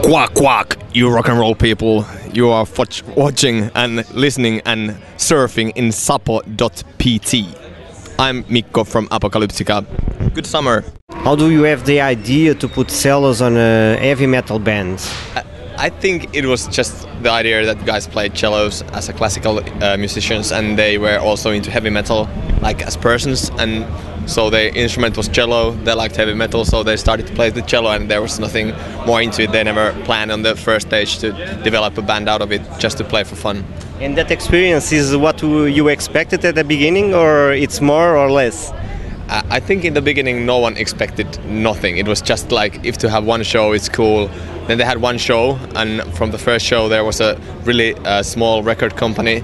Quack quack, you rock and roll people. You are watching and listening and surfing in sapo.pt. I'm Mikko from Apocalyptica. Good summer. How do you have the idea to put cellos on a heavy metal band? I think it was just the idea that guys played cellos as a classical musicians, and they were also into heavy metal, like as persons, and so their instrument was cello. They liked heavy metal, so they started to play the cello, and there was nothing more into it. They never planned on the first stage to develop a band out of it, just to play for fun. And that experience is what you expected at the beginning, or it's more or less? I think in the beginning no one expected nothing. It was just like, if to have one show it's cool. Then they had one show, and from the first show there was a really small record company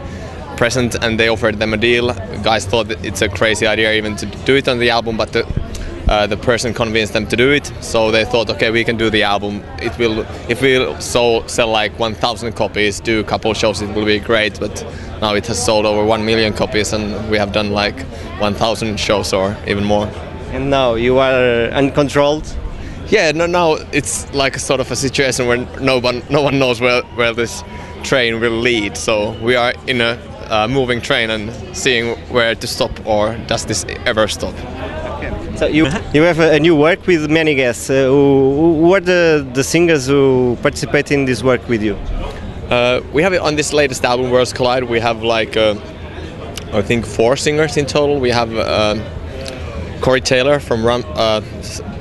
present, and they offered them a deal. Guys thought that it's a crazy idea even to do it on the album, but the person convinced them to do it. So they thought, okay, we can do the album. It will, if we sell like 1,000 copies, do a couple shows, it will be great. But now it has sold over 1 million copies, and we have done like 1,000 shows or even more. And now you are uncontrolled? Yeah, now it's like a sort of a situation where no one knows where this train will lead. So we are in a moving train and seeing where to stop, or does this ever stop. So you have a new work with many guests. Who are the singers who participate in this work with you? We have it on this latest album, Worlds Collide. We have like I think 4 singers in total. We have Corey Taylor from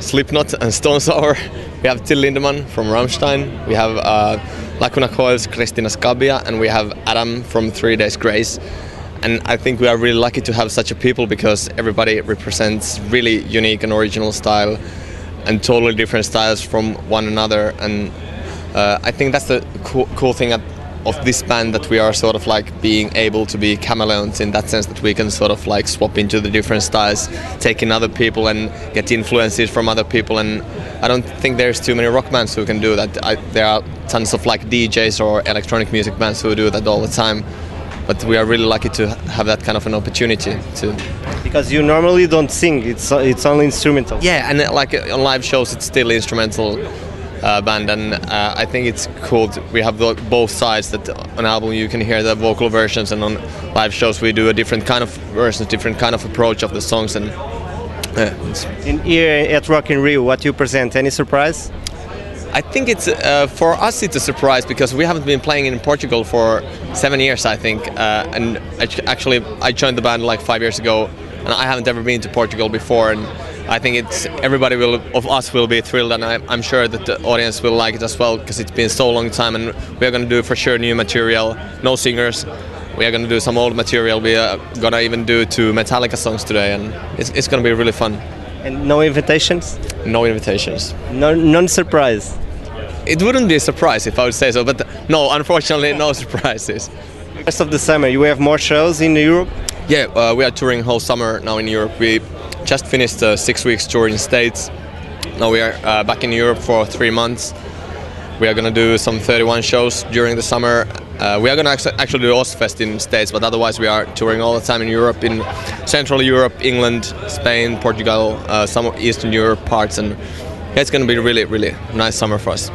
Slipknot and Stone Sour. We have Till Lindemann from Rammstein. We have Lacuna Coil's Christina Scabbia, and we have Adam from 3 Days Grace. And I think we are really lucky to have such a people, because everybody represents really unique and original style and totally different styles from one another. And I think that's the cool thing of this band, that we are sort of like being able to be chameleons in that sense, that we can sort of like swap into the different styles, take in other people and get influences from other people. And I don't think there's too many rock bands who can do that. There are tons of like DJs or electronic music bands who do that all the time. But we are really lucky to have that kind of an opportunity to. Because you normally don't sing; it's only instrumental. Yeah, and like on live shows, it's still instrumental band, and I think it's cool. We have both sides. That on album you can hear the vocal versions, and on live shows we do a different kind of versions, different kind of approach of the songs. And in here at Rock in Rio, what you present? Any surprise? I think it's for us it's a surprise, because we haven't been playing in Portugal for 7 years, I think, and actually I joined the band like 5 years ago, and I haven't ever been to Portugal before, and I think everybody of us will be thrilled, and I'm sure that the audience will like it as well, because it's been so long time, and we are going to do for sure new material, no singers. We are going to do some old material. We are going to even do 2 Metallica songs today, and it's going to be really fun. And no invitations? No invitations. Non-surprise? It wouldn't be a surprise if I would say so, but no, unfortunately, no surprises. Rest of the summer, you have more shows in Europe? Yeah, we are touring whole summer now in Europe. We just finished a 6 weeks tour in the States. Now we are back in Europe for 3 months. We are going to do some 31 shows during the summer. We are going to actually do Ozfest in the States, but otherwise we are touring all the time in Europe, in Central Europe, England, Spain, Portugal, some Eastern Europe parts, and it's going to be really, really nice summer for us.